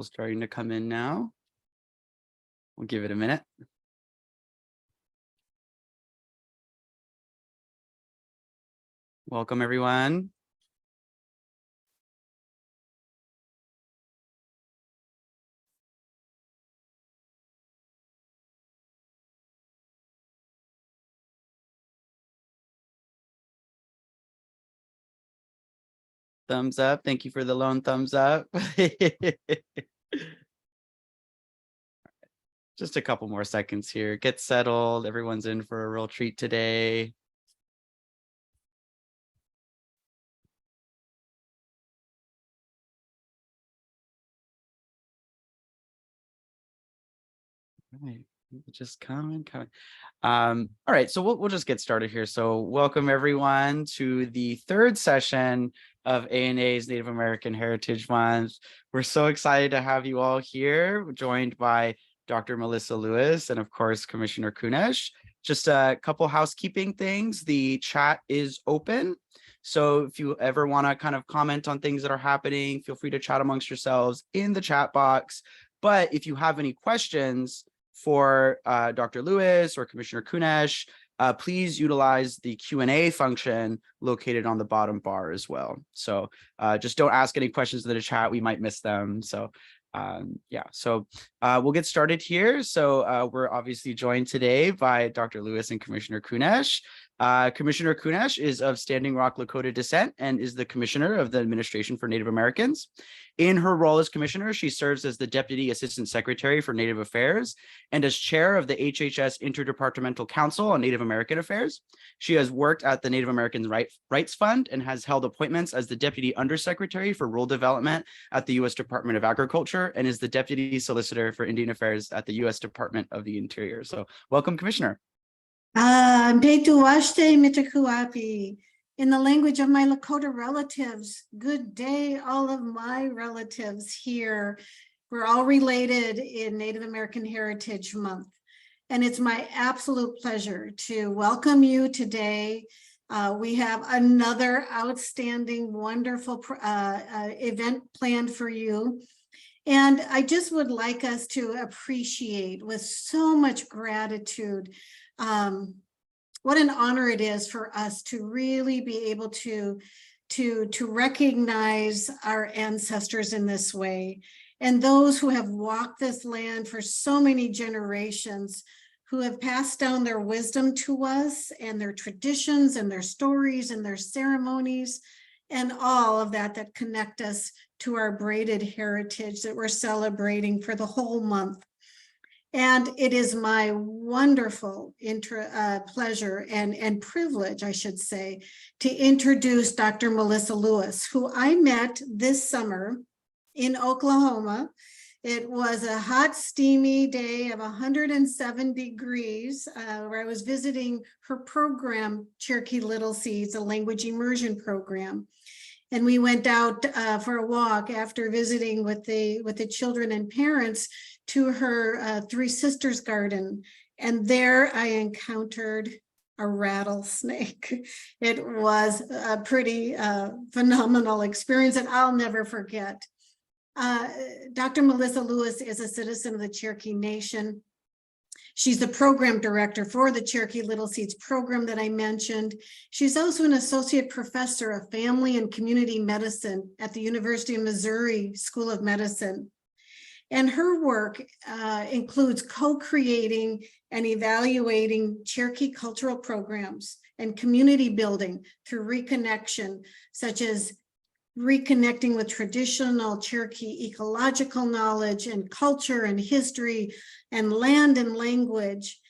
People starting to come in now. We'll give it a minute. Welcome, everyone. Thumbs up. Thank you for the lone thumbs up. Just a couple more seconds here. Get settled. Everyone's in for a real treat today. Right. Just coming. All right, so we'll just get started here. So welcome everyone to the third session of ANA's Native American Heritage Month. We're so excited to have you all here, joined by Dr. Melissa Lewis and of course, Commissioner Kunesh. Just a couple housekeeping things. The chat is open. So if you ever want to kind of comment on things that are happening, feel free to chat amongst yourselves in the chat box. But if you have any questions for Dr. Lewis or Commissioner Kunesh, please utilize the Q&A function located on the bottom bar as well. So just don't ask any questions in the chat, we might miss them. So yeah, so we'll get started here. So we're obviously joined today by Dr. Lewis and Commissioner Kunesh. Commissioner Kunesh is of Standing Rock Lakota descent and is the Commissioner of the Administration for Native Americans. In her role as Commissioner, she serves as the Deputy Assistant Secretary for Native Affairs and as Chair of the HHS Interdepartmental Council on Native American Affairs. She has worked at the Native American Rights Fund and has held appointments as the Deputy Undersecretary for Rural Development at the U.S. Department of Agriculture and is the Deputy Solicitor for Indian Affairs at the U.S. Department of the Interior. So welcome, Commissioner. In the language of my Lakota relatives, good day, all of my relatives here. We're all related in Native American Heritage Month. And it's my absolute pleasure to welcome you today. We have another outstanding, wonderful event planned for you. And I just would like us to appreciate with so much gratitude what an honor it is for us to really be able to recognize our ancestors in this way, and those who have walked this land for so many generations, who have passed down their wisdom to us and their traditions and their stories and their ceremonies and all of that connect us to our braided heritage that we're celebrating for the whole month. And it is my wonderful pleasure and privilege, I should say, to introduce Dr. Melissa Lewis, who I met this summer in Oklahoma. It was a hot, steamy day of 107 degrees where I was visiting her program, Cherokee Little Seeds, a language immersion program. And we went out for a walk after visiting with the children and parents to her Three Sisters garden. And there I encountered a rattlesnake. It was a pretty phenomenal experience that I'll never forget. Dr. Melissa Lewis is a citizen of the Cherokee Nation. She's the program director for the Cherokee Little Seeds program that I mentioned. She's also an associate professor of family and community medicine at the University of Missouri School of Medicine. And her work includes co-creating and evaluating Cherokee cultural programs and community building through reconnection, such as reconnecting with traditional Cherokee ecological knowledge and culture and history and land and language.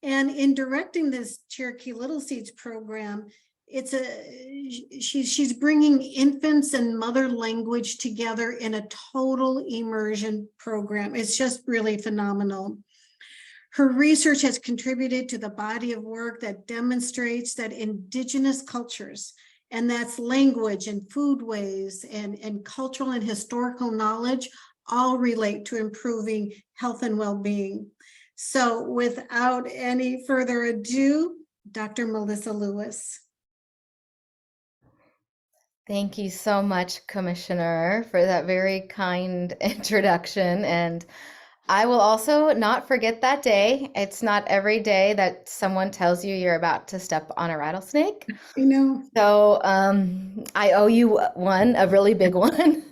And in directing this Cherokee Little Seeds program, she's bringing infants and mother language together in a total immersion program. It's just really phenomenal. Her research has contributed to the body of work that demonstrates that Indigenous cultures, and that's language and foodways and cultural and historical knowledge, all relate to improving health and well-being. So without any further ado, Dr. Melissa Lewis. Thank you so much, Commissioner, for that very kind introduction. And I will also not forget that day. It's not every day that someone tells you you're about to step on a rattlesnake. You know. So I owe you one, a really big one.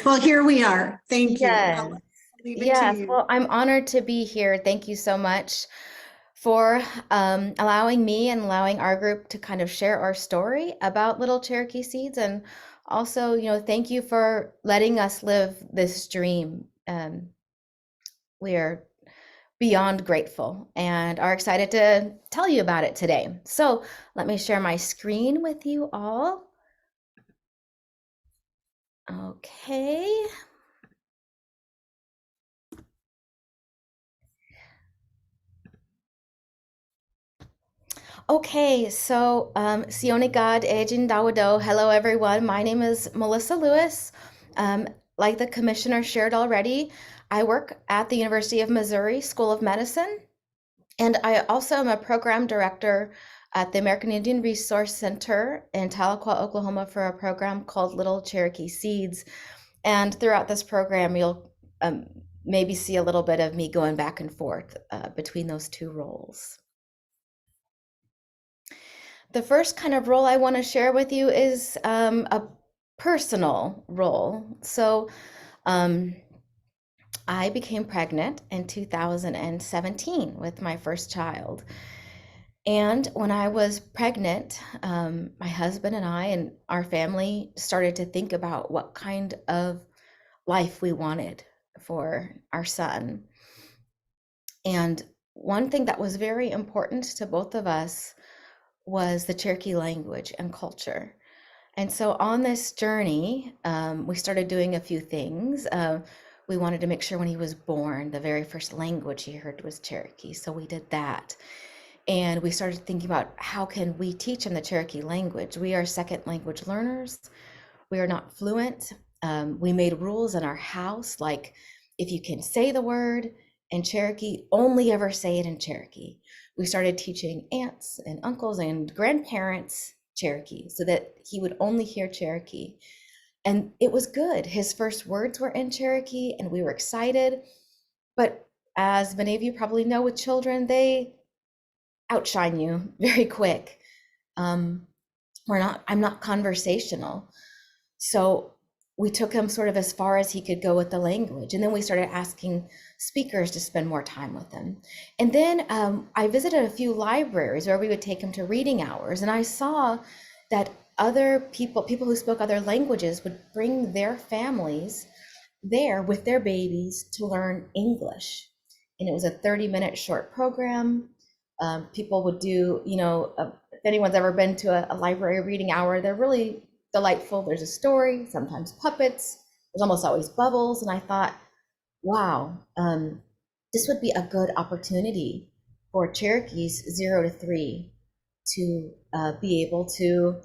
Well, here we are. Thank you. I'll Yes. leave it to Yes. you. Well, I'm honored to be here. Thank you so much for allowing me and allowing our group to kind of share our story about Little Cherokee Seeds. And also, thank you for letting us live this dream. We are beyond grateful and are excited to tell you about it today. So let me share my screen with you all. Okay. Okay, so Sione God Ejin Dawado. Hello, everyone. My name is Melissa Lewis. Like the commissioner shared already, I work at the University of Missouri School of Medicine, and I also am a program director at the American Indian Resource Center in Tahlequah, Oklahoma, for a program called Little Cherokee Seeds. And throughout this program, you'll maybe see a little bit of me going back and forth between those two roles. The first kind of role I want to share with you is a personal role. So I became pregnant in 2017 with my first child. And when I was pregnant, my husband and I and our family started to think about what kind of life we wanted for our son. And one thing that was very important to both of us was the Cherokee language and culture. And so on this journey, we started doing a few things. We wanted to make sure when he was born, the very first language he heard was Cherokee. So we did that. And we started thinking about how can we teach him the Cherokee language? We are second language learners. We are not fluent. We made rules in our house, like if you can say the word in Cherokee, only ever say it in Cherokee. We started teaching aunts and uncles and grandparents Cherokee so that he would only hear Cherokee. And it was good. His first words were in Cherokee and we were excited. But as many of you probably know with children, they outshine you very quick. I'm not conversational. So we took him sort of as far as he could go with the language. And then we started asking speakers to spend more time with him. And then I visited a few libraries where we would take him to reading hours. And I saw that other people who spoke other languages would bring their families there with their babies to learn English. And it was a 30-minute short program. People would do, if anyone's ever been to a library reading hour, they're really delightful. There's a story, sometimes puppets, there's almost always bubbles. And I thought, wow, this would be a good opportunity for Cherokees 0 to 3 to be able to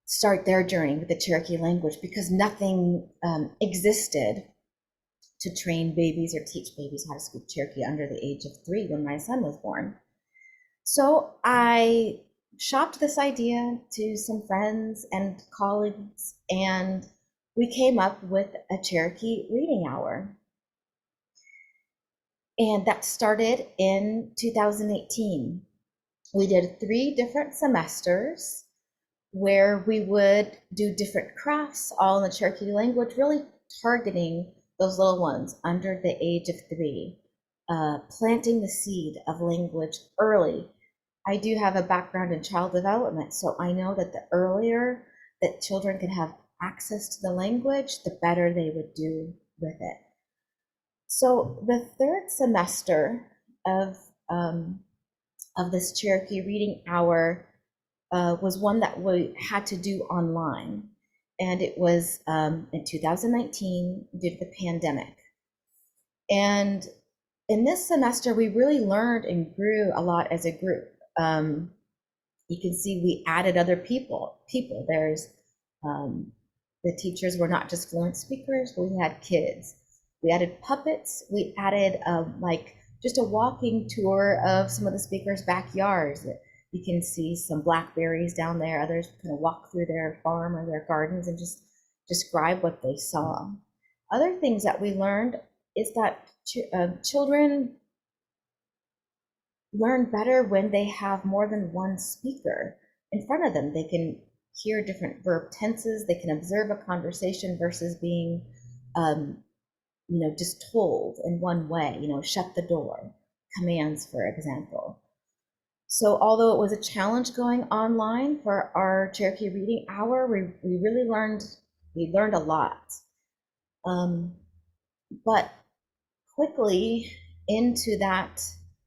start their journey with the Cherokee language, because nothing existed to train babies or teach babies how to speak Cherokee under the age of 3 when my son was born. So I shopped this idea to some friends and colleagues, and we came up with a Cherokee reading hour. And that started in 2018. We did 3 different semesters where we would do different crafts, all in the Cherokee language, really targeting those little ones under the age of 3, planting the seed of language early. I do have a background in child development, so I know that the earlier that children can have access to the language, the better they would do with it. So the 3rd semester of this Cherokee reading hour was one that we had to do online. And it was in 2019 due to the pandemic. And in this semester, we really learned and grew a lot as a group. You can see we added other people. There's the teachers were not just fluent speakers, we had kids. We added puppets. We added like just a walking tour of some of the speakers' backyards. You can see some blackberries down there. Others kind of walk through their farm or their gardens and just describe what they saw. Other things that we learned is that children learn better when they have more than one speaker in front of them. They can hear different verb tenses. They can observe a conversation versus being, just told in one way, shut the door, commands, for example. So although it was a challenge going online for our Cherokee Reading Hour, we really learned a lot. But quickly into that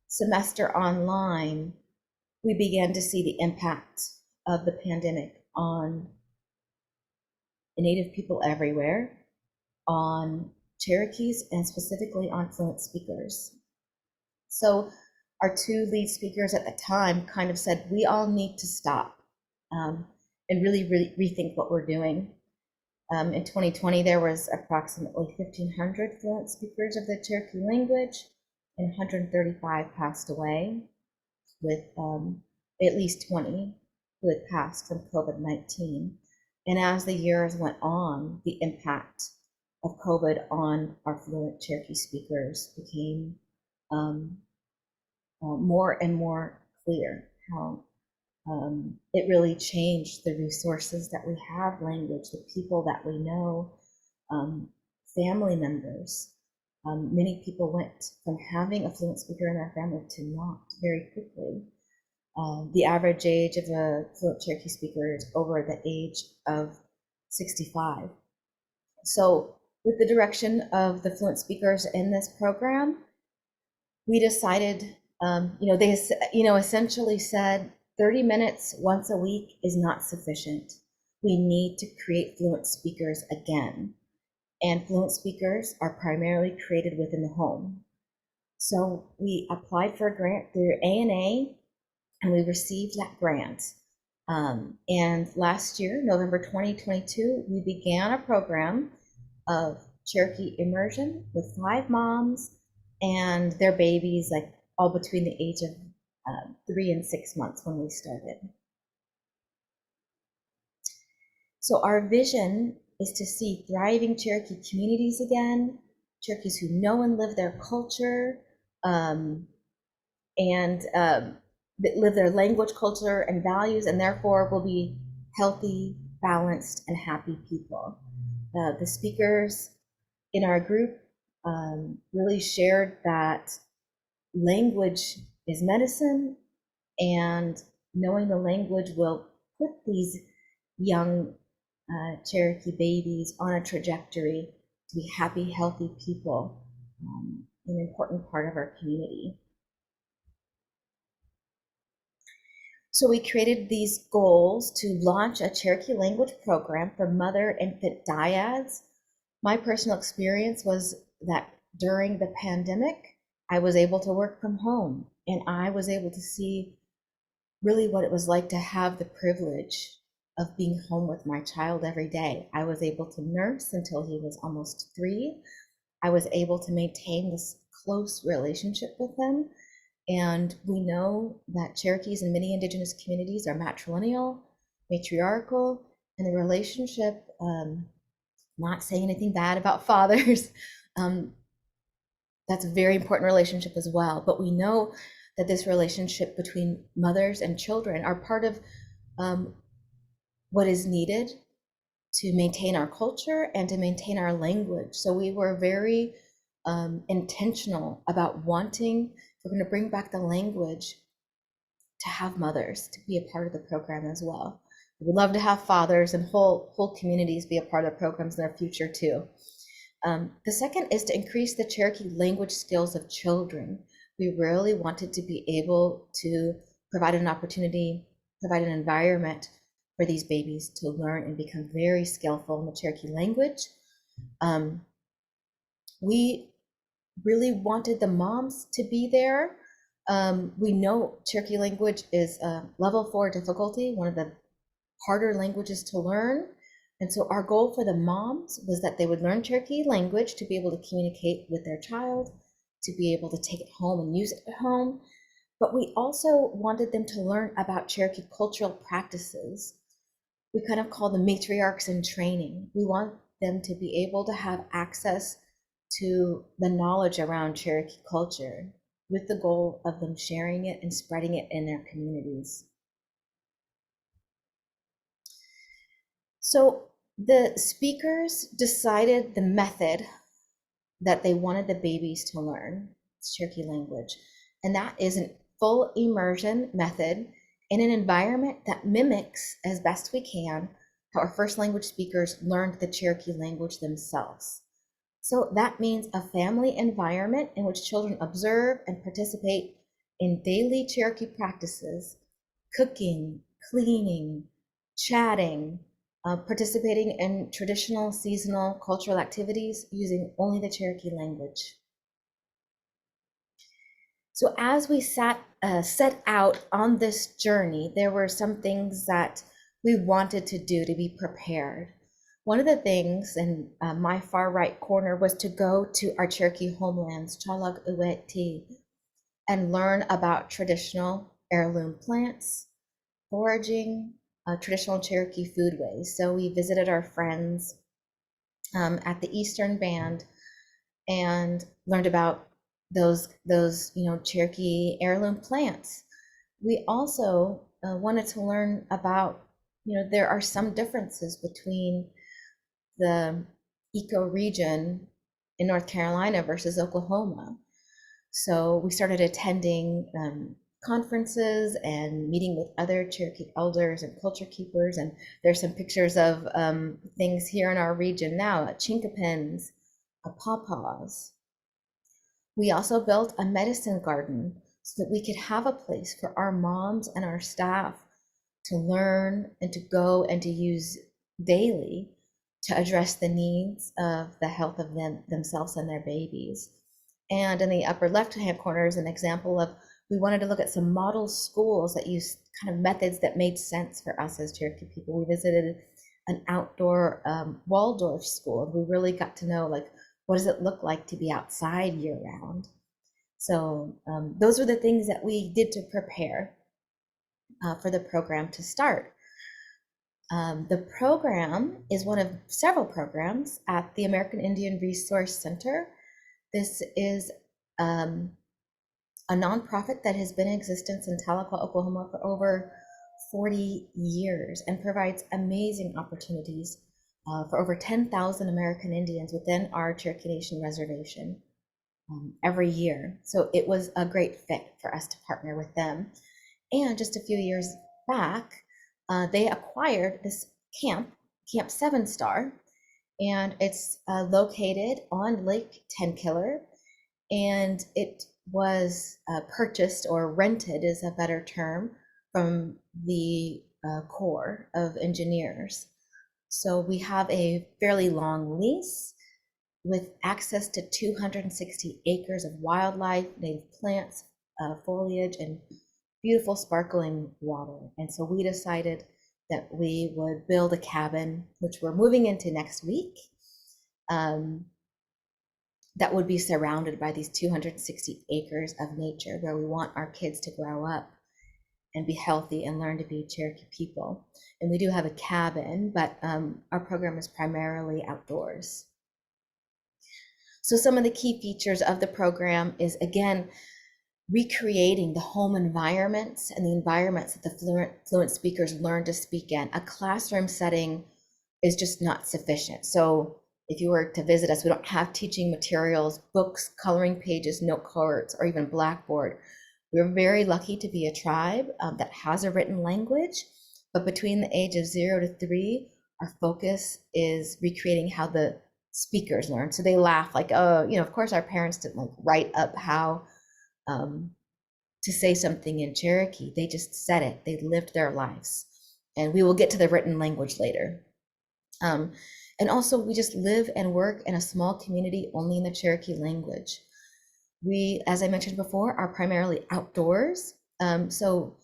semester online, we began to see the impact of the pandemic on Native people everywhere, on Cherokees, and specifically on fluent speakers. So our two lead speakers at the time kind of said, we all need to stop and really rethink what we're doing. In 2020, there was approximately 1,500 fluent speakers of the Cherokee language, and 135 passed away, with at least 20 who had passed from COVID-19. And as the years went on, the impact of COVID on our fluent Cherokee speakers became more and more clear, how it really changed the resources that we have, language, the people that we know, family members. Many people went from having a fluent speaker in their family to not very quickly. The average age of a fluent Cherokee speaker is over the age of 65. So with the direction of the fluent speakers in this program, we decided, they essentially said 30 minutes once a week is not sufficient. We need to create fluent speakers again. And fluent speakers are primarily created within the home. So we applied for a grant through ANA, and we received that grant. And last year, November 2022, we began a program of Cherokee immersion with 5 moms and their babies, like all between the age of 3 and 6 months when we started. So our vision is to see thriving Cherokee communities again, Cherokees who know and live their culture, and that live their language, culture, and values, and therefore will be healthy, balanced, and happy people. The speakers in our group really shared that language is medicine, and knowing the language will put these young Cherokee babies on a trajectory to be happy, healthy people, an important part of our community. So we created these goals to launch a Cherokee language program for mother-infant dyads. My personal experience was that during the pandemic, I was able to work from home, and I was able to see really what it was like to have the privilege of being home with my child every day. I was able to nurse until he was almost 3. I was able to maintain this close relationship with him. And we know that Cherokees and many Indigenous communities are matrilineal, matriarchal, and the relationship, not saying anything bad about fathers, that's a very important relationship as well. But we know that this relationship between mothers and children are part of what is needed to maintain our culture and to maintain our language. So we were very intentional about wanting, if we're going to bring back the language, to have mothers to be a part of the program as well. We would love to have fathers and whole communities be a part of the programs in the future too. The second is to increase the Cherokee language skills of children. We really wanted to be able to provide an opportunity, provide an environment for these babies to learn and become very skillful in the Cherokee language. We really wanted the moms to be there. We know Cherokee language is a level 4 difficulty, one of the harder languages to learn. And so our goal for the moms was that they would learn Cherokee language to be able to communicate with their child, to be able to take it home and use it at home, but we also wanted them to learn about Cherokee cultural practices. We kind of call them matriarchs in training. We want them to be able to have access to the knowledge around Cherokee culture with the goal of them sharing it and spreading it in their communities. So the speakers decided the method that they wanted the babies to learn Cherokee language, and that is a full immersion method in an environment that mimics as best we can how our first language speakers learned the Cherokee language themselves. So that means a family environment in which children observe and participate in daily Cherokee practices, cooking, cleaning, chatting, participating in traditional seasonal cultural activities using only the Cherokee language. So as we set out on this journey, there were some things that we wanted to do to be prepared. One of the things in my far right corner was to go to our Cherokee homelands, Chalag Uweti, and learn about traditional heirloom plants, foraging, traditional Cherokee foodways. So we visited our friends at the Eastern Band and learned about those Cherokee heirloom plants. We also wanted to learn about, there are some differences between the ecoregion in North Carolina versus Oklahoma. So we started attending conferences and meeting with other Cherokee elders and culture keepers. And there's some pictures of things here in our region now, chinkapins, pawpaws. We also built a medicine garden so that we could have a place for our moms and our staff to learn and to go and to use daily to address the needs of the health of themselves and their babies. And in the upper left-hand corner is an example of, we wanted to look at some model schools that use kind of methods that made sense for us as Cherokee people. We visited an outdoor Waldorf school, and we really got to know, like, what does it look like to be outside year round? So those were the things that we did to prepare for the program to start. The program is one of several programs at the American Indian Resource Center. This is a nonprofit that has been in existence in Tahlequah, Oklahoma for over 40 years and provides amazing opportunities for over 10,000 American Indians within our Cherokee Nation reservation every year. So it was a great fit for us to partner with them. And just a few years back, they acquired this camp, Camp 7 Star, and it's located on Lake Tenkiller, and it was purchased, or rented is a better term, from the Corps of Engineers. So we have a fairly long lease with access to 260 acres of wildlife, native plants, foliage, and beautiful sparkling water. And so we decided that we would build a cabin, which we're moving into next week, that would be surrounded by these 260 acres of nature, where we want our kids to grow up and be healthy and learn to be Cherokee people. And we do have a cabin, but our program is primarily outdoors. So some of the key features of the program is, again, recreating the home environments and the environments that the fluent speakers learn to speak in. A classroom setting is just not sufficient. So if you were to visit us, we don't have teaching materials, books, coloring pages, note cards, or even Blackboard. We're very lucky to be a tribe that has a written language, but between the age of 0 to 3, our focus is recreating how the speakers learn. So they laugh like, oh, of course our parents didn't like write up how to say something in Cherokee. They just said it. They lived their lives. And we will get to the written language later. And also, we just live and work in a small community only in the Cherokee language. We, as I mentioned before, are primarily outdoors. So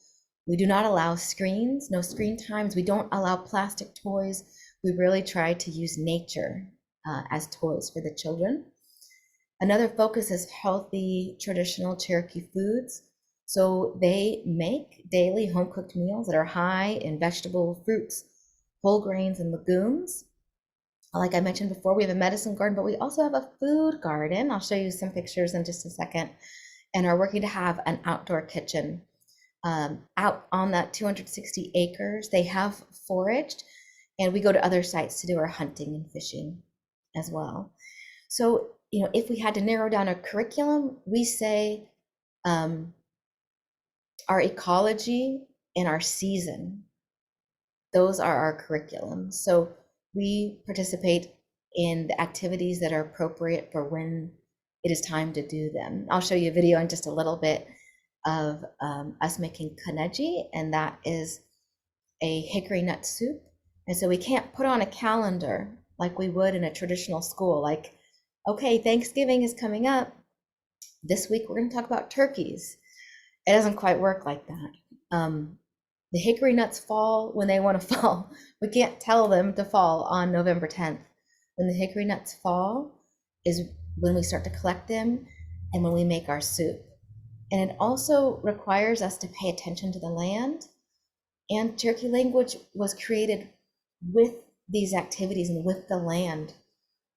we do not allow screens, no screen times. We don't allow plastic toys. We really try to use nature as toys for the children. Another focus is healthy, traditional Cherokee foods. So they make daily home cooked meals that are high in vegetable, fruits, whole grains, and legumes. Like I mentioned before, we have a medicine garden, but we also have a food garden. I'll show you some pictures in just a second, and are working to have an outdoor kitchen. Out on that 260 acres, they have foraged, and we go to other sites to do our hunting and fishing as well. So, if we had to narrow down a curriculum, we say our ecology and our season, those are our curriculum. So we participate in the activities that are appropriate for when it is time to do them. I'll show you a video in just a little bit of us making kaneji, and that is a hickory nut soup. And so we can't put on a calendar like we would in a traditional school, like, okay, Thanksgiving is coming up. This week we're going to talk about turkeys. It doesn't quite work like that. The hickory nuts fall when they want to fall. We can't tell them to fall on November 10th. When the hickory nuts fall is when we start to collect them and when we make our soup. And it also requires us to pay attention to the land. And Cherokee language was created with these activities and with the land.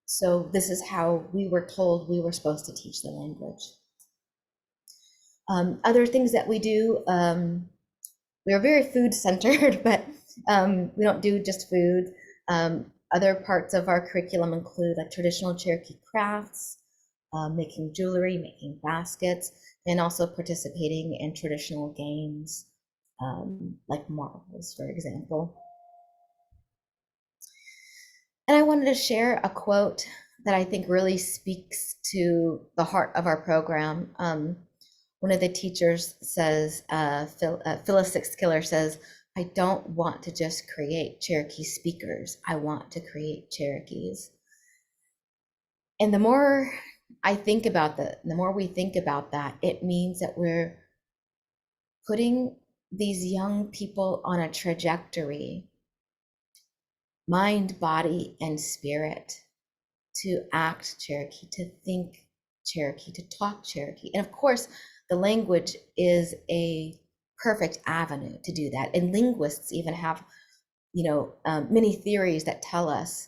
So this is how we were told we were supposed to teach the language. Other things that we do, we are very food centered, but we don't do just food. Other parts of our curriculum include like traditional Cherokee crafts, making jewelry, making baskets, and also participating in traditional games like marbles, for example. And I wanted to share a quote that I think really speaks to the heart of our program. One of the teachers says, Phyllis Sixkiller says, "I don't want to just create Cherokee speakers. I want to create Cherokees." And the more I think about that, the more we think about that, it means that we're putting these young people on a trajectory, mind, body, and spirit, to act Cherokee, to think Cherokee, to talk Cherokee. And of course, the language is a perfect avenue to do that. And linguists even have, many theories that tell us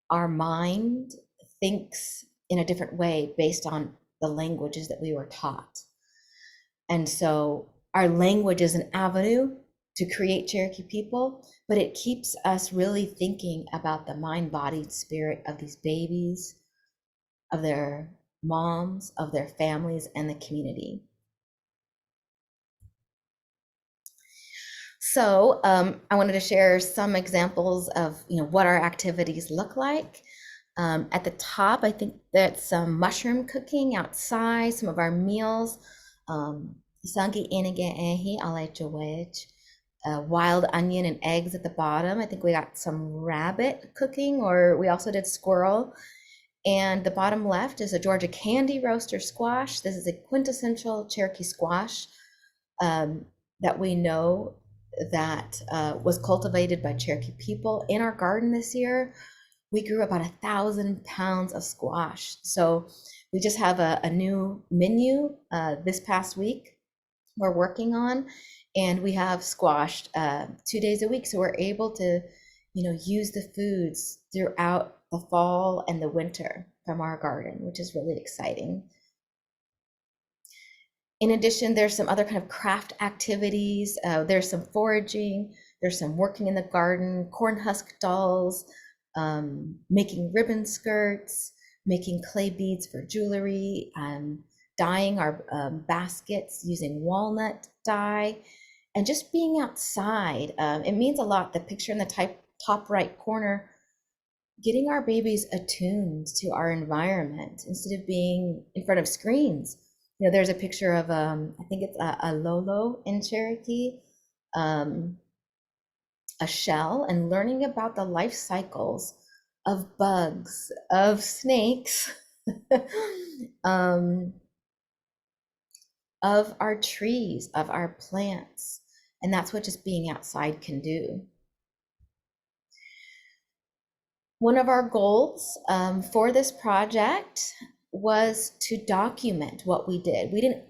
our mind thinks in a different way based on the languages that we were taught. And so our language is an avenue to create Cherokee people, but it keeps us really thinking about the mind, body, spirit of these babies, of their moms, of their families, and the community. So I wanted to share some examples of what our activities look like. At the top, I think that's some mushroom cooking outside, some of our meals. Sangi inige ehi ale jawaj. Wild onion and eggs at the bottom. I think we got some rabbit cooking, or we also did squirrel. And the bottom left is a Georgia candy roaster squash. This is a quintessential Cherokee squash that we know that was cultivated by Cherokee people. In our garden this year, we grew about 1,000 pounds of squash. So we just have a new menu this past week we're working on, and we have squashed 2 days a week. So we're able to, use the foods throughout the fall and the winter from our garden, which is really exciting. In addition, there's some other kind of craft activities. There's some foraging, there's some working in the garden, corn husk dolls, making ribbon skirts, making clay beads for jewelry, dyeing our baskets using walnut dye, and just being outside. It means a lot. The picture in the top right corner, getting our babies attuned to our environment instead of being in front of screens. There's a picture of, I think it's a lolo in Cherokee, a shell, and learning about the life cycles of bugs, of snakes, of our trees, of our plants. And that's what just being outside can do. One of our goals for this project was to document what we did. We didn't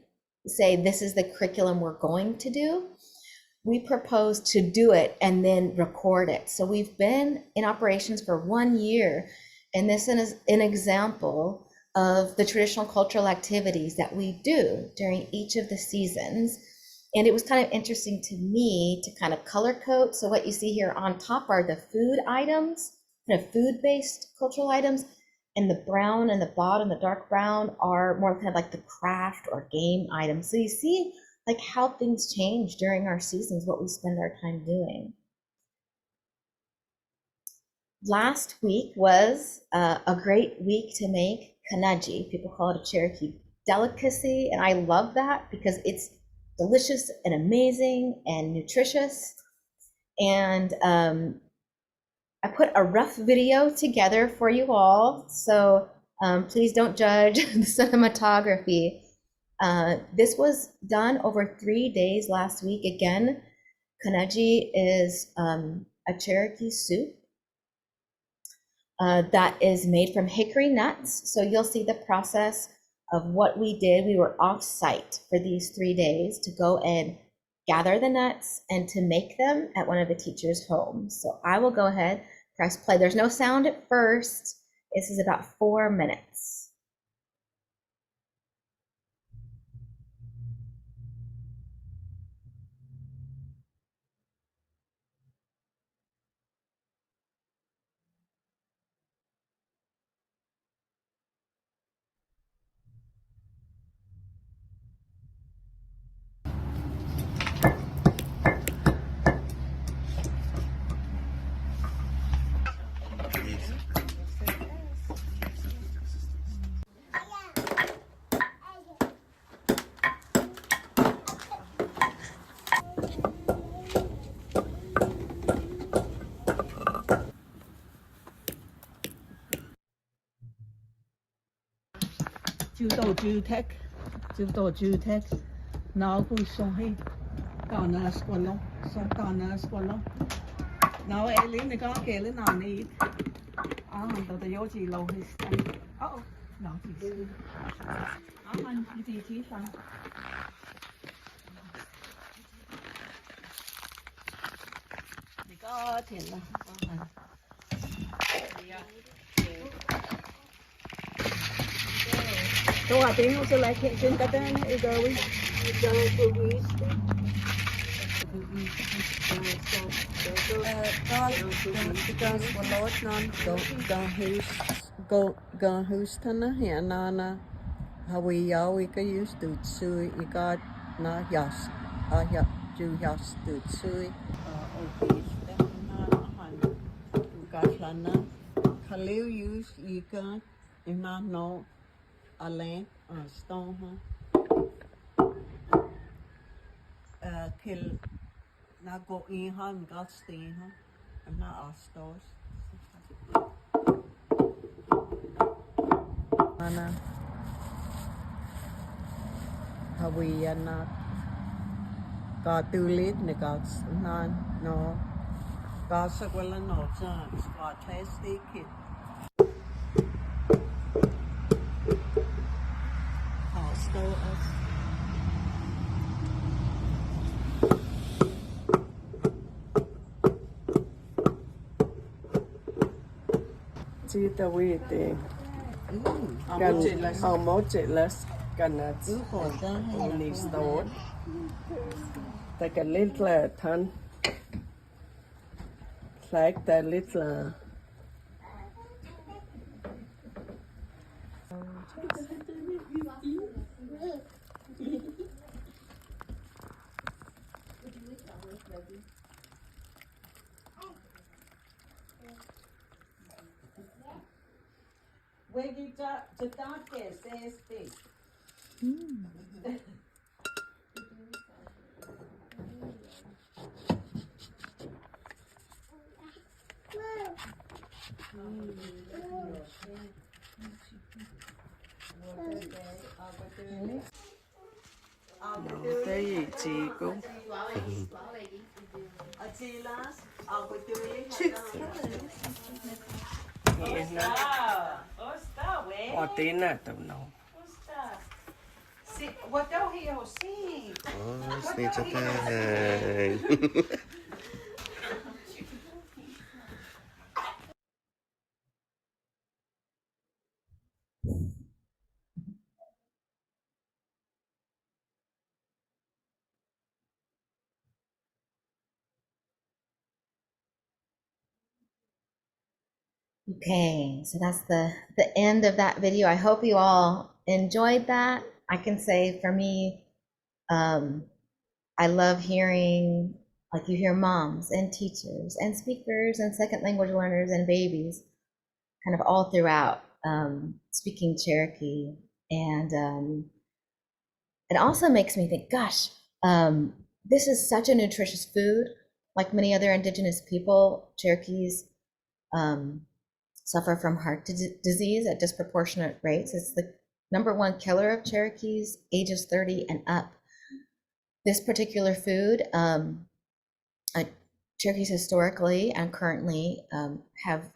say this is the curriculum we're going to do. We propose to do it and then record it. So we've been in operations for 1 year, and this is an example of the traditional cultural activities that we do during each of the seasons. And it was kind of interesting to me to kind of color code. So what you see here on top are the food items, kind of food-based cultural items, and the brown and the bottom, the dark brown, are more kind of like the craft or game items. So you see like how things change during our seasons, what we spend our time doing. Last week was a great week to make kanaji. People call it a Cherokee delicacy, and I love that because it's delicious and amazing and nutritious. And I put a rough video together for you all, so please don't judge the cinematography. This was done over 3 days last week. Again, kanaji is a Cherokee soup that is made from hickory nuts. So you'll see the process of what we did. We were off site for these 3 days to go and gather the nuts and to make them at one of the teachers' homes. So I will go ahead, press play. There's no sound at first. This is about 4 minutes. Chú tổ chú thách, nó cũng sống hết, còn nó squat lắm, sống còn nó squat lắm, nó ấy lính này có kể lên nào này, tao vô chỉ lâu hết, nó chỉ, anh chỉ sang, này có tiền là, Då har det nog så lätt sen där den är då vi go hus tanna hena hawi yawi ka use to sui I got na yas ya ju yas to sui okay got lana khalil use I got ima no Alain stone till na go in han got steen na astos Ana Hawiana got too late ne got no got so well no chance got tasty kid astos Tita witi kan mochilas kanats only stored take a little ton like that little Where did the doctor says this? cái gì chị cũng nghe nó hoa tí nè tụi nó Okay, so that's the end of that video. I hope you all enjoyed that. I can say for me, I love hearing, like you hear moms and teachers and speakers and second language learners and babies kind of all throughout speaking Cherokee. And it also makes me think, gosh, this is such a nutritious food. Like many other indigenous people, Cherokees suffer from heart disease at disproportionate rates. It's the #1 killer of Cherokees ages 30 and up. This particular food, Cherokees historically and currently have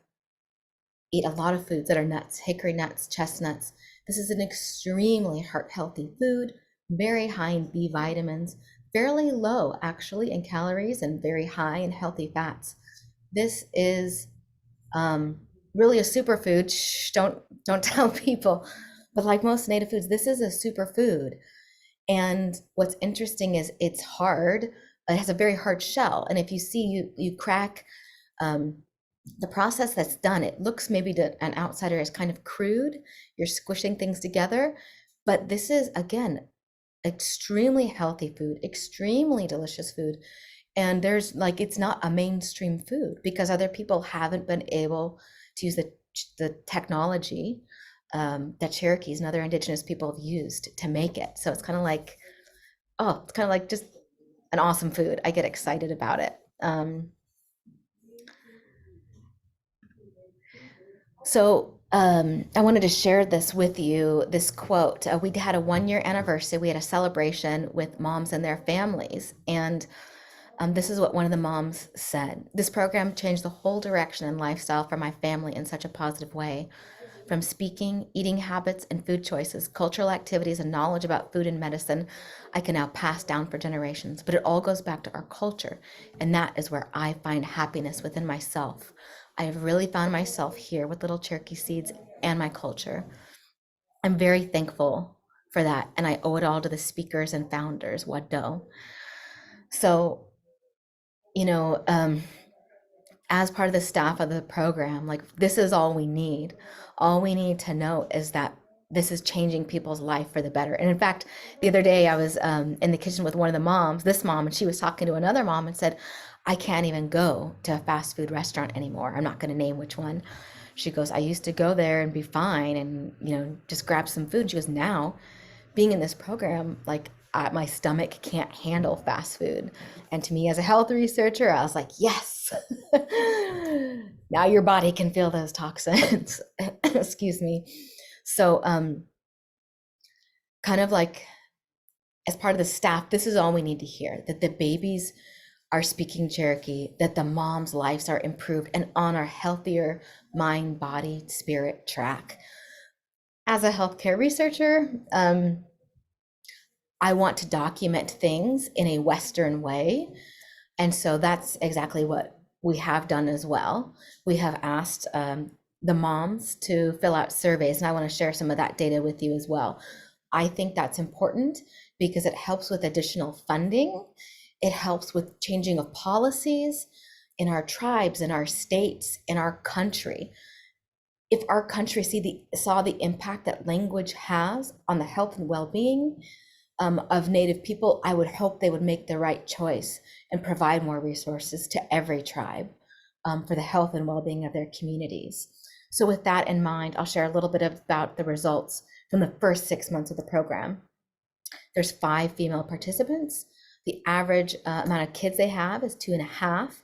eat a lot of foods that are nuts, hickory nuts, chestnuts. This is an extremely heart healthy food, very high in B vitamins, fairly low actually in calories and very high in healthy fats. This is really a superfood. Shh, don't tell people, but like most native foods, this is a superfood. And what's interesting is it's hard. It has a very hard shell, and if you see you crack the process that's done, it looks maybe to an outsider as kind of crude. You're squishing things together, but this is again extremely healthy food, extremely delicious food. And there's like, it's not a mainstream food because other people haven't been able to use the technology that Cherokees and other indigenous people have used to make it. So it's kind of like, oh, it's kind of like just an awesome food. I get excited about it. I wanted to share this with you, this quote. We had a 1-year anniversary. We had a celebration with moms and their families. And this is what one of the moms said. This program changed the whole direction and lifestyle for my family in such a positive way. From speaking, eating habits, and food choices, cultural activities, and knowledge about food and medicine, I can now pass down for generations. But it all goes back to our culture. And that is where I find happiness within myself. I have really found myself here with Little Cherokee Seeds and my culture. I'm very thankful for that. And I owe it all to the speakers and founders, Wado. So, as part of the staff of the program, like this is all we need. All we need to know is that this is changing people's life for the better. And in fact, the other day I was in the kitchen with one of the moms, this mom, and she was talking to another mom and said, I can't even go to a fast food restaurant anymore. I'm not going to name which one. She goes, I used to go there and be fine and, just grab some food. She goes, now being in this program, like my stomach can't handle fast food. And to me as a health researcher, I was like, yes, now your body can feel those toxins. Excuse me. So kind of like as part of the staff, this is all we need to hear, that the babies are speaking Cherokee, that the moms' lives are improved and on a healthier mind, body, spirit track. As a healthcare researcher, I want to document things in a Western way. And so that's exactly what we have done as well. We have asked the moms to fill out surveys, and I want to share some of that data with you as well. I think that's important because it helps with additional funding. It helps with changing of policies in our tribes, in our states, in our country. If our country saw the impact that language has on the health and well-being of Native people, I would hope they would make the right choice and provide more resources to every tribe for the health and well-being of their communities. So with that in mind, I'll share a little bit about the results from the first 6 months of the program. There's 5 female participants. The average amount of kids they have is 2.5.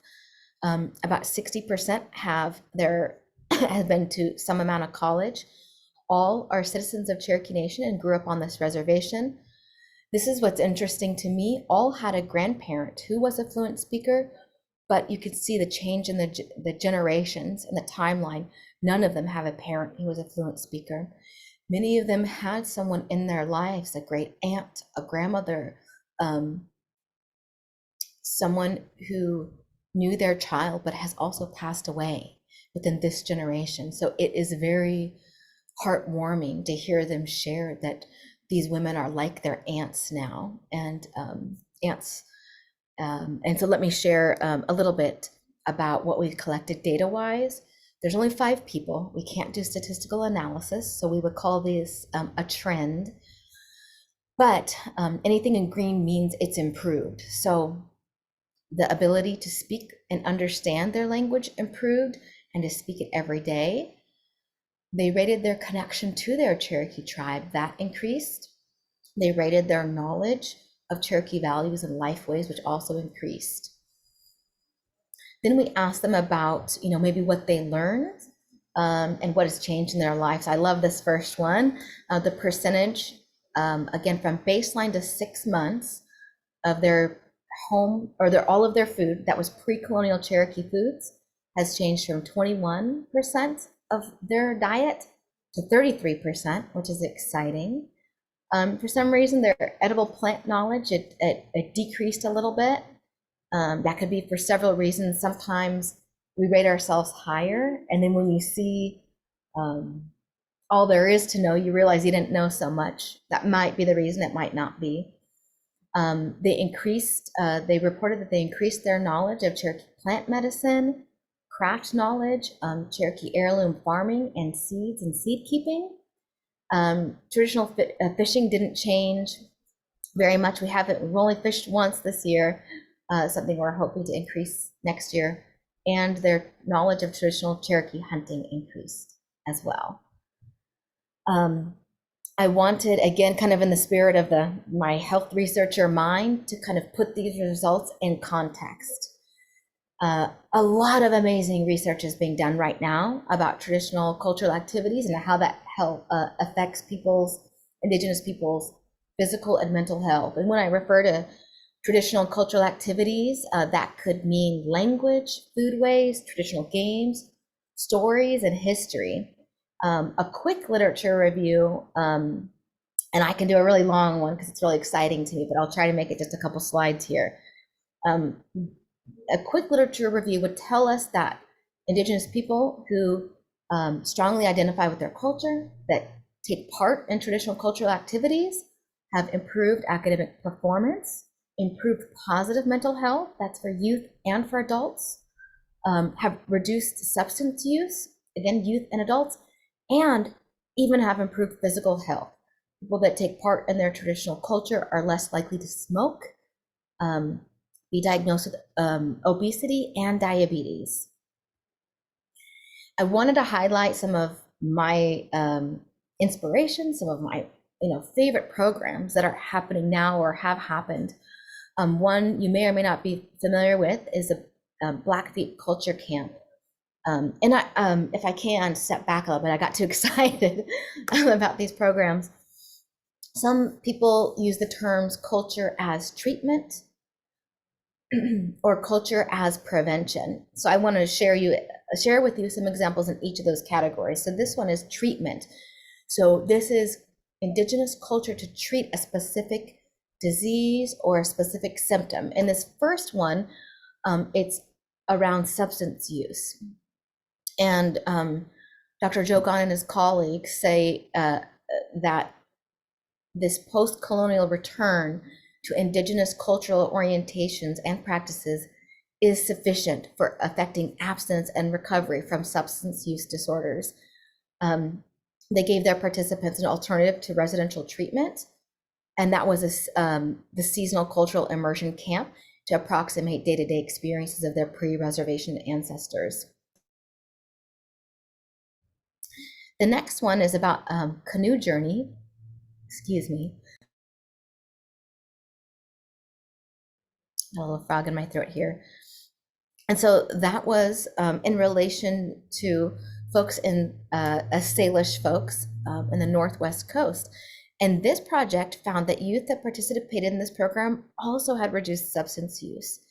About 60% have been to some amount of college. All are citizens of Cherokee Nation and grew up on this reservation. This is what's interesting to me. All had a grandparent who was a fluent speaker, but you could see the change in the generations and the timeline. None of them have a parent who was a fluent speaker. Many of them had someone in their lives, a great aunt, a grandmother, someone who knew their child but has also passed away within this generation. So it is very heartwarming to hear them share that these women are like their aunts now, and aunts. And so let me share a little bit about what we've collected data-wise. There's only 5 people. We can't do statistical analysis, so we would call this a trend. But anything in green means it's improved. So the ability to speak and understand their language improved, and to speak it every day. They rated their connection to their Cherokee tribe, that increased. They rated their knowledge of Cherokee values and lifeways, which also increased. Then we asked them about, maybe what they learned and what has changed in their lives. I love this first one. The percentage, again, from baseline to 6 months of their home, or all of their food that was pre-colonial Cherokee foods, has changed from 21% of their diet to 33%, which is exciting. For some reason, their edible plant knowledge, it decreased a little bit. That could be for several reasons. Sometimes we rate ourselves higher, and then when you see all there is to know, you realize you didn't know so much. That might be the reason, it might not be. They reported that they increased their knowledge of Cherokee plant medicine, craft knowledge, Cherokee heirloom farming, and seeds and seed keeping. Traditional fishing didn't change very much. We've only fished once this year, something we're hoping to increase next year. And their knowledge of traditional Cherokee hunting increased as well. I wanted, again, kind of in the spirit of my health researcher mind, to kind of put these results in context. A lot of amazing research is being done right now about traditional cultural activities and how that affects Indigenous people's physical and mental health. And when I refer to traditional cultural activities, that could mean language, foodways, traditional games, stories, and history. A quick literature review, and I can do a really long one because it's really exciting to me, but I'll try to make it just a couple slides here. A quick literature review would tell us that Indigenous people who strongly identify with their culture, that take part in traditional cultural activities, have improved academic performance, improved positive mental health, that's for youth and for adults, have reduced substance use, again, youth and adults, and even have improved physical health. People that take part in their traditional culture are less likely to smoke, be diagnosed with obesity and diabetes. I wanted to highlight some of my inspirations, some of my favorite programs that are happening now or have happened. One you may or may not be familiar with is a Blackfeet culture camp. And if I can step back a little bit, I got too excited about these programs. Some people use the terms culture as treatment or culture as prevention. So I want to share with you some examples in each of those categories. So this one is treatment. So this is Indigenous culture to treat a specific disease or a specific symptom. In this first one, it's around substance use. And Dr. Joe Gunn and his colleagues say that this post-colonial return to Indigenous cultural orientations and practices is sufficient for affecting abstinence and recovery from substance use disorders. They gave their participants an alternative to residential treatment, and that was the seasonal cultural immersion camp to approximate day-to-day experiences of their pre-reservation ancestors. The next one is about canoe journey. Excuse me. A little frog in my throat here. And so that was in relation to folks in Salish folks in the Northwest coast. And this project found that youth that participated in this program also had reduced substance use.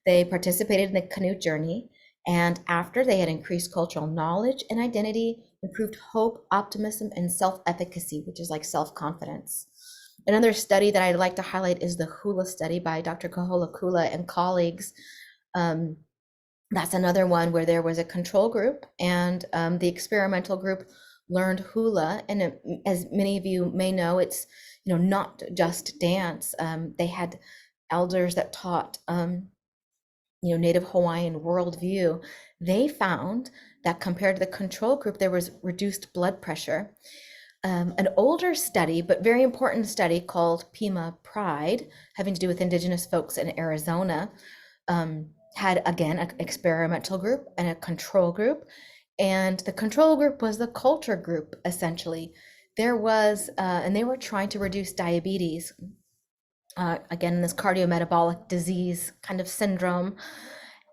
They participated in the canoe journey, and after they had increased cultural knowledge and identity, improved hope, optimism, and self-efficacy, which is like self-confidence. Another study that I'd like to highlight is the Hula study by Dr. Kahola Kula and colleagues. That's another one where there was a control group, and the experimental group learned hula. And as many of you may know, it's not just dance. They had elders that taught Native Hawaiian worldview. They found that compared to the control group, there was reduced blood pressure. An older study, but very important study called Pima Pride, having to do with Indigenous folks in Arizona, had again an experimental group and a control group. And the control group was the culture group, essentially. There was, and they were trying to reduce diabetes, again, this cardiometabolic disease kind of syndrome.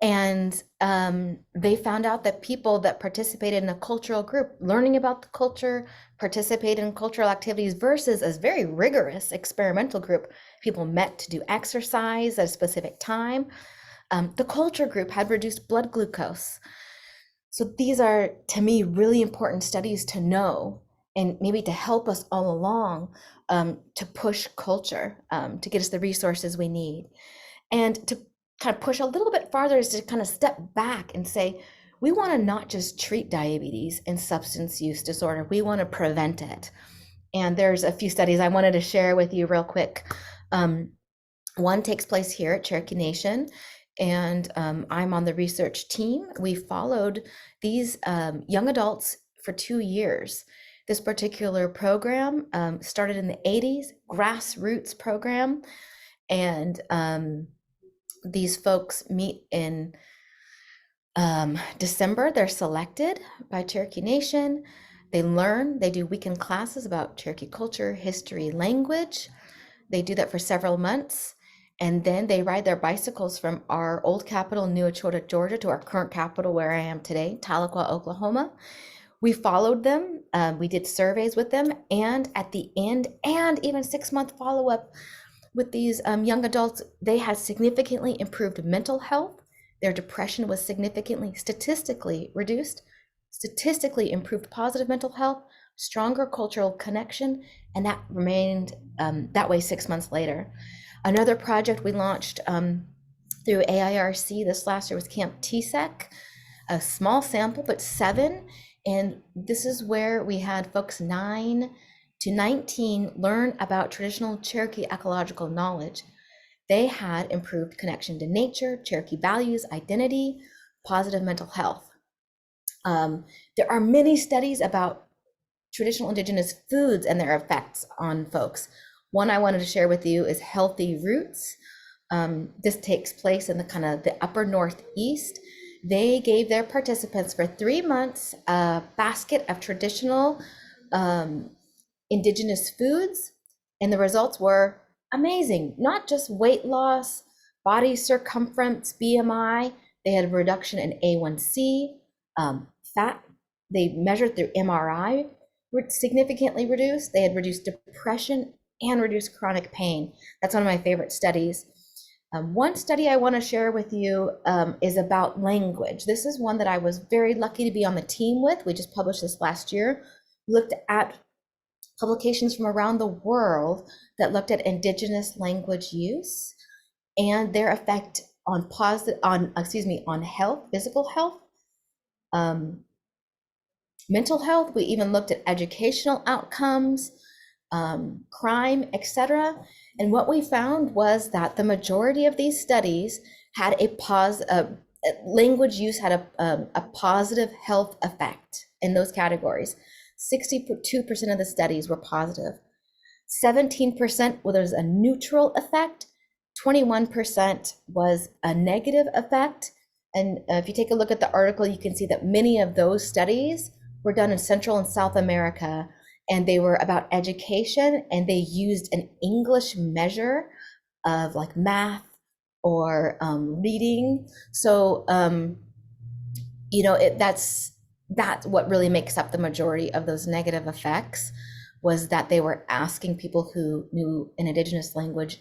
And they found out that people that participated in a cultural group, learning about the culture, participated in cultural activities versus a very rigorous experimental group, people met to do exercise at a specific time. The culture group had reduced blood glucose. So these are, to me, really important studies to know, and maybe to help us all along to push culture, to get us the resources we need. And to kind of push a little bit farther is to kind of step back and say, we want to not just treat diabetes and substance use disorder, we want to prevent it. And there's a few studies I wanted to share with you real quick. One takes place here at Cherokee Nation, and I'm on the research team. We followed these young adults for 2 years. This particular program started in the 80s, grassroots program, and these folks meet in December. They're selected by Cherokee Nation. They learn, they do weekend classes about Cherokee culture, history, language. They do that for several months. And then they ride their bicycles from our old capital, New Echota, Georgia, to our current capital, where I am today, Tahlequah, Oklahoma. We followed them. We did surveys with them. And at the end, and even 6-month follow-up with these young adults, they had significantly improved mental health. Their depression was significantly statistically reduced, statistically improved positive mental health, stronger cultural connection, and that remained that way 6 months later. Another project we launched through AIRC this last year was Camp TSEC, a small sample, but 7. And this is where we had folks 9 to 19 learn about traditional Cherokee ecological knowledge. They had improved connection to nature, Cherokee values, identity, positive mental health. There are many studies about traditional Indigenous foods and their effects on folks. One I wanted to share with you is Healthy Roots. This takes place in the kind of the upper Northeast. They gave their participants for 3 months a basket of traditional Indigenous foods, and the results were amazing. Not just weight loss, body circumference, BMI. They had a reduction in A1C, fat. They measured through MRI, were significantly reduced. They had reduced depression and reduced chronic pain. That's one of my favorite studies. One study I want to share with you is about language. This is one that I was very lucky to be on the team with. We just published this last year. We looked at publications from around the world that looked at Indigenous language use and their effect on health, physical health, mental health. We even looked at educational outcomes, crime, etc. And what we found was that the majority of these studies had language use had a positive health effect in those categories. 62% of the studies were positive. 17% was a neutral effect. 21% was a negative effect. And if you take a look at the article, you can see that many of those studies were done in Central and South America, and they were about education, and they used an English measure of like math or reading. So, that's what really makes up the majority of those negative effects, was that they were asking people who knew an Indigenous language,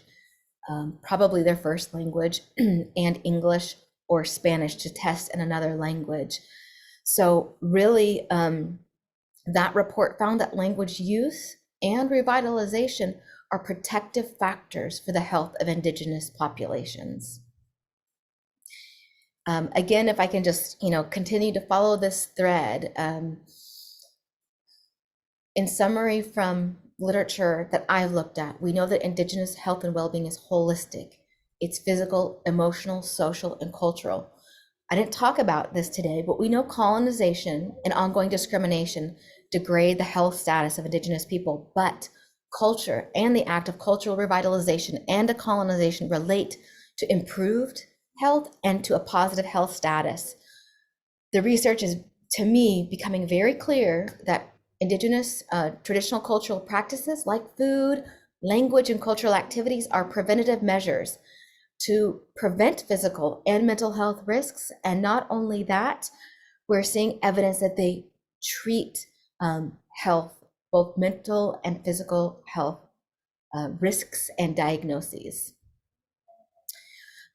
probably their first language, and English or Spanish, to test in another language. So really, That report found that language use and revitalization are protective factors for the health of Indigenous populations. Again, if I can just, continue to follow this thread, in summary from literature that I've looked at, we know that Indigenous health and well-being is holistic. It's physical, emotional, social, and cultural. I didn't talk about this today, but we know colonization and ongoing discrimination degrade the health status of Indigenous people, but culture and the act of cultural revitalization and decolonization relate to improved health and to a positive health status. The research is, to me, becoming very clear that Indigenous traditional cultural practices like food, language, and cultural activities are preventative measures to prevent physical and mental health risks. And not only that, we're seeing evidence that they treat health, both mental and physical health risks and diagnoses.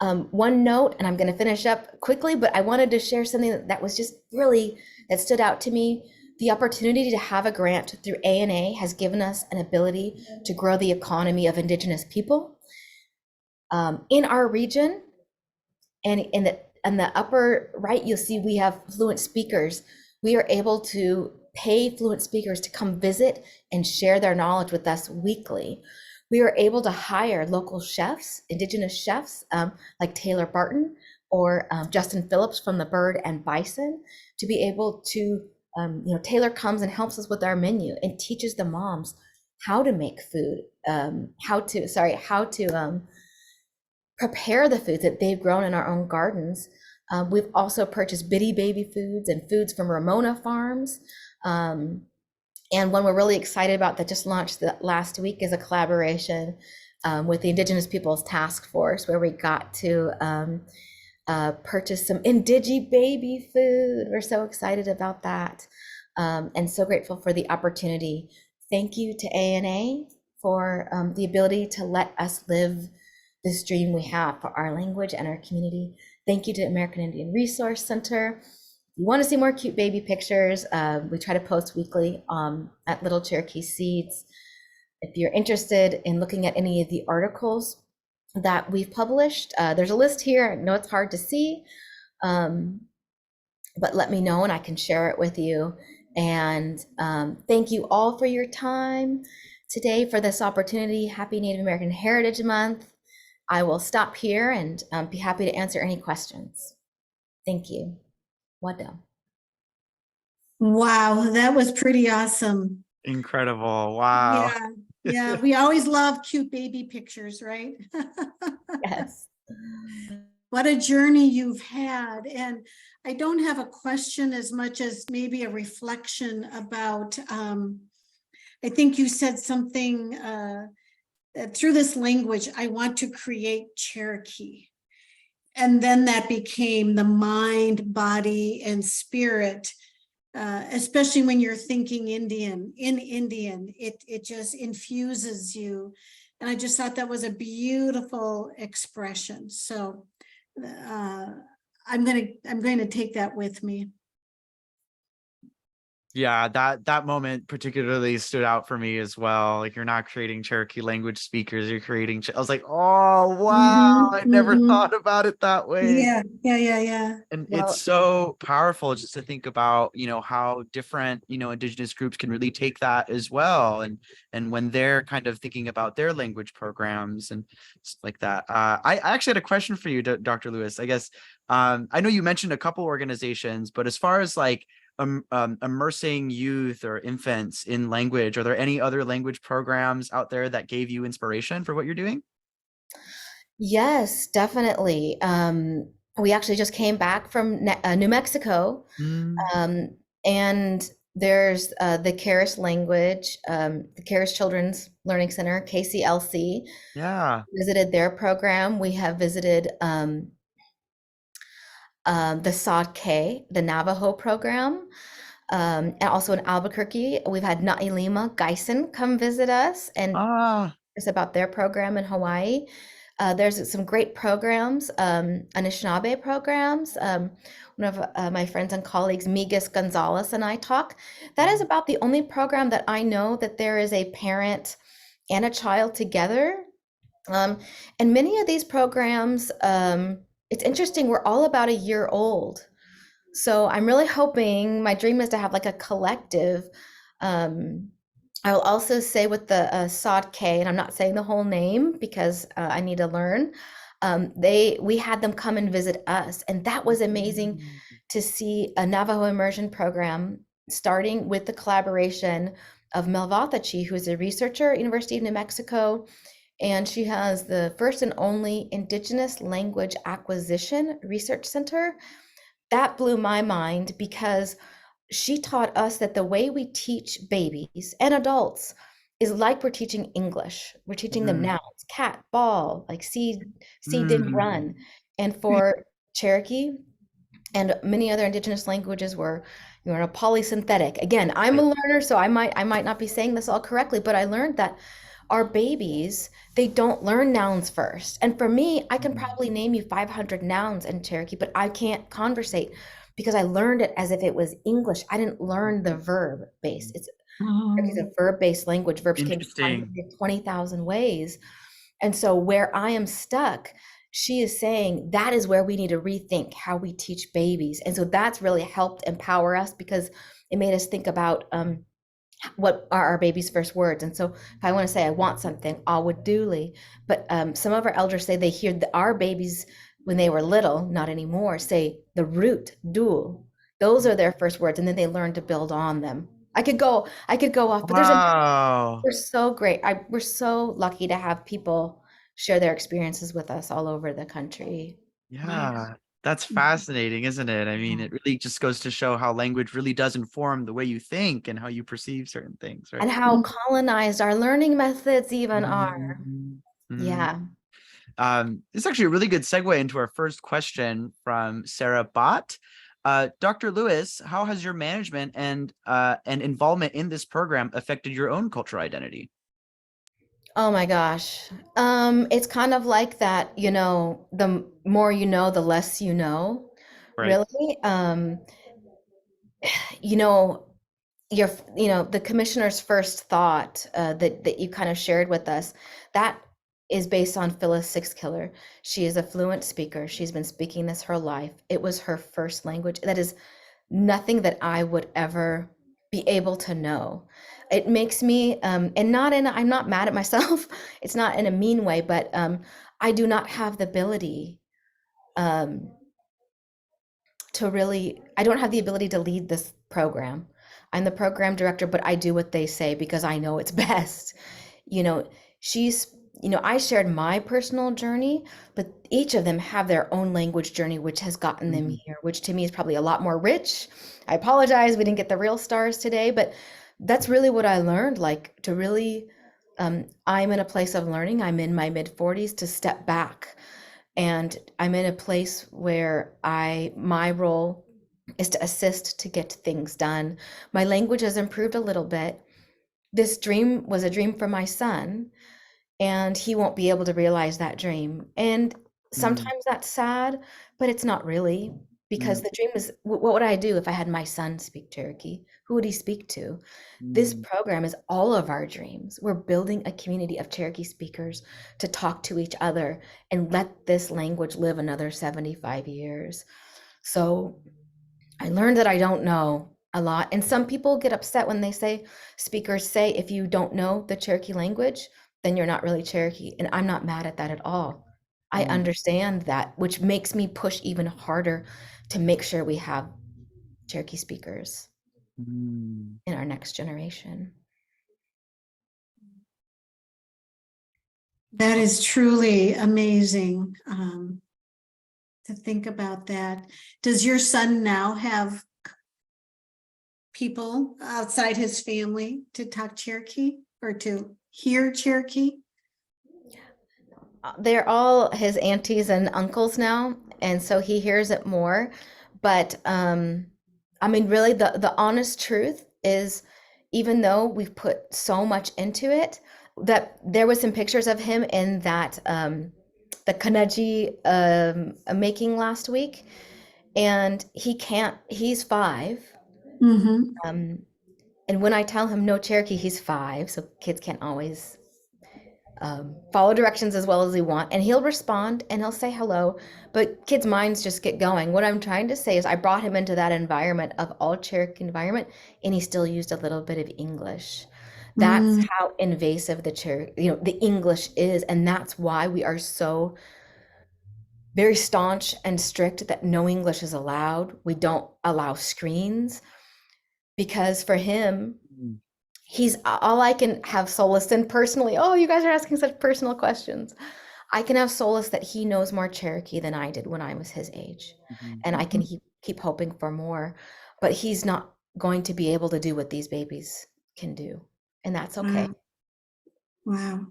One note, and I'm going to finish up quickly, but I wanted to share something that was just really, that stood out to me. The opportunity to have a grant through ANA has given us an ability to grow the economy of Indigenous people. In our region, and in the upper right, you'll see we have fluent speakers. We are able to pay fluent speakers to come visit and share their knowledge with us weekly. We are able to hire local chefs, Indigenous chefs, like Taylor Barton or Justin Phillips from the Bird and Bison, to be able to, Taylor comes and helps us with our menu and teaches the moms how to make food, how to prepare the foods that they've grown in our own gardens. We've also purchased Biddy Baby foods and foods from Ramona Farms. And one we're really excited about that just launched last week is a collaboration with the Indigenous Peoples Task Force, where we got to purchase some Indigi baby food. We're so excited about that, and so grateful for the opportunity. Thank you to ANA for the ability to let us live this dream we have for our language and our community. Thank you to American Indian Resource Center. If you want to see more cute baby pictures, we try to post weekly at Little Cherokee Seeds. If you're interested in looking at any of the articles that we've published, there's a list here. I know it's hard to see, but let me know and I can share it with you. And thank you all for your time today, for this opportunity. Happy Native American Heritage Month. I will stop here and be happy to answer any questions. Thank you. Wada. Wow, that was pretty awesome. Incredible. Wow. Yeah, we always love cute baby pictures, right? Yes. What a journey you've had. And I don't have a question as much as maybe a reflection about, I think you said something through this language, I want to create Cherokee. And then that became the mind, body, and spirit, especially when you're thinking Indian, it just infuses you. And I just thought that was a beautiful expression. So I'm going to take that with me. Yeah, that moment particularly stood out for me as well. Like, you're not creating Cherokee language speakers, you're creating, I was like, oh, wow, I never thought about it that way. Yeah. And Well, it's so powerful just to think about, how different, Indigenous groups can really take that as well. And when they're kind of thinking about their language programs and stuff like that. I actually had a question for you, Dr. Lewis. I guess, I know you mentioned a couple organizations, but as far as like immersing youth or infants in language, are there any other language programs out there that gave you inspiration for what you're doing? yes, definitely. We actually just came back from New Mexico, and there's the Keres Language, the Keres Children's Learning Center, KCLC. Yeah. Visited their program. We have visited the Sauk, the Navajo program, and also in Albuquerque. We've had Nailima Geisen come visit us and it's about their program in Hawaii. There's some great programs, Anishinaabe programs. One of my friends and colleagues, Migas Gonzalez, and I talk. That is about the only program that I know that there is a parent and a child together. And many of these programs, it's interesting, we're all about a year old. So I'm really hoping, my dream is to have like a collective. I'll also say with the Sod K, and I'm not saying the whole name because I need to learn. We had them come and visit us, and that was amazing to see a Navajo immersion program starting with the collaboration of Melvathachi, who is a researcher at University of New Mexico, and she has the first and only Indigenous Language Acquisition Research Center. That blew my mind because she taught us that the way we teach babies and adults is like we're teaching English. We're teaching them nouns, cat, ball, like see, didn't run. And for Cherokee and many other Indigenous languages were, a polysynthetic. Again, I'm a learner, so I might not be saying this all correctly, but I learned that our babies, they don't learn nouns first. And for me, I can probably name you 500 nouns in Cherokee, but I can't conversate because I learned it as if it was English. I didn't learn the verb base. It's a verb-based language. Verbs can come in 20,000 ways. And so where I am stuck, she is saying that is where we need to rethink how we teach babies. And so that's really helped empower us because it made us think about what are our baby's first words. And so if I want to say I want something, awa dooley. But some of our elders say they hear our babies when they were little, not anymore, say the root dool. Those are their first words, and then they learn to build on them. I could go off, but we're so great. We're so lucky to have people share their experiences with us all over the country. Yeah, that's fascinating, isn't it? I mean, it really just goes to show how language really does inform the way you think and how you perceive certain things, right? And how colonized our learning methods even are. Yeah. This is actually a really good segue into our first question from Sarah Bott. Dr. Lewis, how has your management and involvement in this program affected your own cultural identity? Oh my gosh. It's kind of like that, the more you know, the less you know, Right. really. You know, the commissioner's first thought that you kind of shared with us, that is based on Phyllis Sixkiller. She is a fluent speaker. She's been speaking this her life. It was her first language. That is nothing that I would ever be able to know. It makes me, and I'm not mad at myself. It's not in a mean way, but I do not have the ability I don't have the ability to lead this program. I'm the program director, but I do what they say because I know it's best. I shared my personal journey, but each of them have their own language journey, which has gotten them here, which to me is probably a lot more rich. I apologize, we didn't get the real stars today, but that's really what I learned, like to really, I'm in a place of learning. I'm in my mid-40s to step back. And I'm in a place where my role is to assist to get things done. My language has improved a little bit. This dream was a dream for my son, and he won't be able to realize that dream. And sometimes that's sad, but it's not really, because the dream is, what would I do if I had my son speak Cherokee? Who would he speak to? This program is all of our dreams. We're building a community of Cherokee speakers to talk to each other and let this language live another 75 years. So I learned that I don't know a lot. And some people get upset when speakers say, if you don't know the Cherokee language, then you're not really Cherokee. And I'm not mad at that at all. I understand that, which makes me push even harder to make sure we have Cherokee speakers in our next generation. That is truly amazing to think about that. Does your son now have people outside his family to talk Cherokee or to hear Cherokee? They're all his aunties and uncles now, and so he hears it more. But really, the honest truth is, even though we've put so much into it, that there was some pictures of him in that the Kanaji making last week, and he's 5. Mhm. And when I tell him no Cherokee, he's 5, so kids can't always follow directions as well as they want. And he'll respond and he'll say hello, but kids' minds just get going. What I'm trying to say is I brought him into that environment of all Cherokee environment, and he still used a little bit of English. That's Mm. how invasive the English is, and that's why we are so very staunch and strict that no English is allowed. We don't allow screens because for him, he's all I can have solace in personally. Oh, you guys are asking such personal questions. I can have solace that he knows more Cherokee than I did when I was his age. And I can keep hoping for more, but he's not going to be able to do what these babies can do. And that's okay. Wow.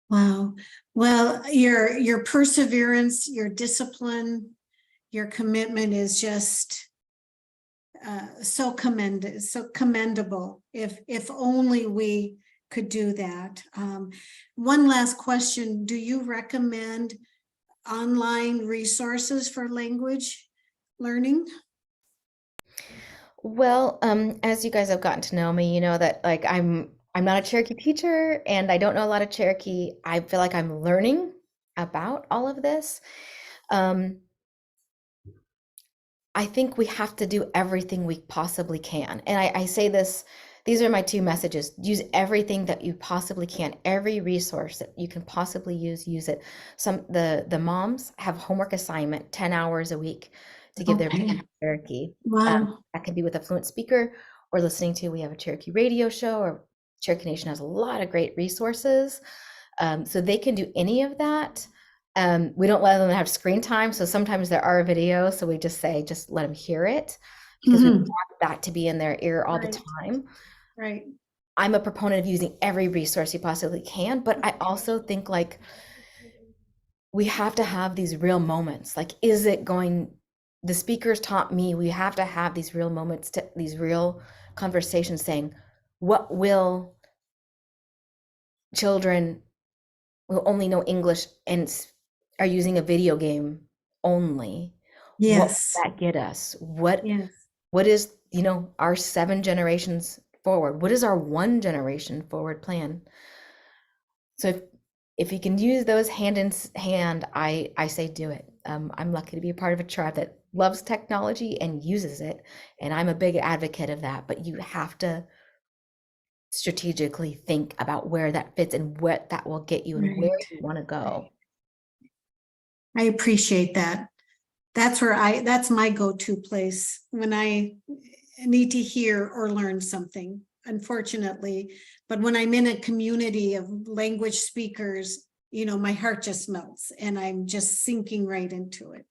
Wow. Well, your perseverance, your discipline, your commitment is just so commendable. If only we could do that. One last question. Do you recommend online resources for language learning? Well, as you guys have gotten to know me, you know that like I'm not a Cherokee teacher and I don't know a lot of Cherokee. I feel like I'm learning about all of this. I think we have to do everything we possibly can. And I say this, these are my 2 messages. Use everything that you possibly can. Every resource that you can possibly use it. The moms have homework assignment 10 hours a week to give their baby Cherokee. Wow. That could be with a fluent speaker or listening to, we have a Cherokee radio show, or Cherokee Nation has a lot of great resources. So they can do any of that. We don't let them have screen time. So sometimes there are videos. So we just say, just let them hear it because we want that to be in their ear all the time. Right. I'm a proponent of using every resource you possibly can, but I also think like we have to have these real moments. Like, the speakers taught me, we have to have these real moments, these real conversations saying, what will children who only know English and are using a video game only, Yes. what will that get us? What Yes. is, our 7 generations forward? What is our 1 generation forward plan? So if you can use those hand in hand, I say do it. I'm lucky to be a part of a tribe that loves technology and uses it, and I'm a big advocate of that. But you have to strategically think about where that fits and what that will get you and where you want to go. I appreciate that. That's my go-to place when I need to hear or learn something, unfortunately. But when I'm in a community of language speakers, my heart just melts and I'm just sinking right into it.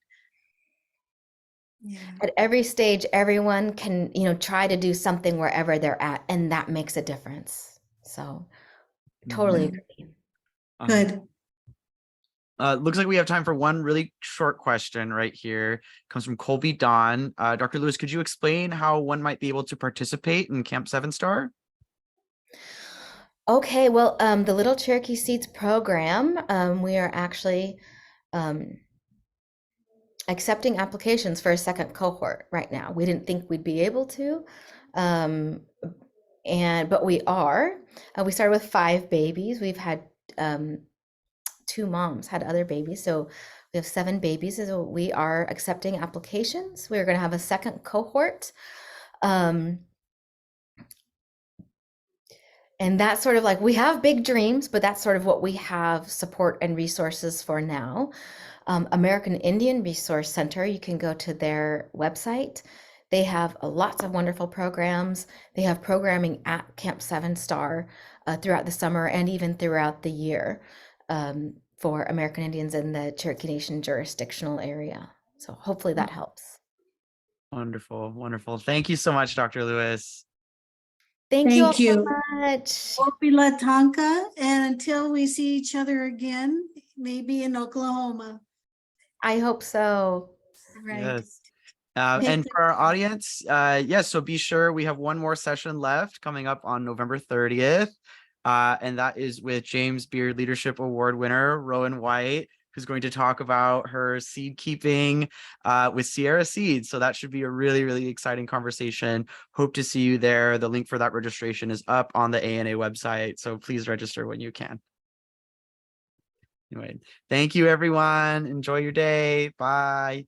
Yeah. At every stage, everyone can, try to do something wherever they're at, and that makes a difference. So totally agree. Good. Looks like we have time for one really short question right here. Comes from Colby Don. Dr. Lewis, could you explain how one might be able to participate in Camp 7 Star? Okay, well, the Little Cherokee Seeds program, we are actually accepting applications for a second cohort right now. We didn't think we'd be able to, but we are. We started with 5 babies. We've had 2 moms had other babies, so we have 7 babies. So we are accepting applications. We're going to have a second cohort. And that's sort of like, we have big dreams, but that's sort of what we have support and resources for now. American Indian Resource Center, you can go to their website. They have lots of wonderful programs. They have programming at Camp 7 Star throughout the summer and even throughout the year for American Indians in the Cherokee Nation jurisdictional area. So hopefully that helps. Wonderful, wonderful. Thank you so much, Dr. Lewis. Thank you all Thank you. so much. Opila Tonka, and until we see each other again, maybe in Oklahoma. I hope so. Right. Yes. And for our audience, yes, so be sure we have one more session left coming up on November 30th. And that is with James Beard Leadership Award winner, Rowan White, who's going to talk about her seed keeping with Sierra Seeds. So that should be a really, really exciting conversation. Hope to see you there. The link for that registration is up on the ANA website. So please register when you can. Anyway, thank you, everyone. Enjoy your day. Bye.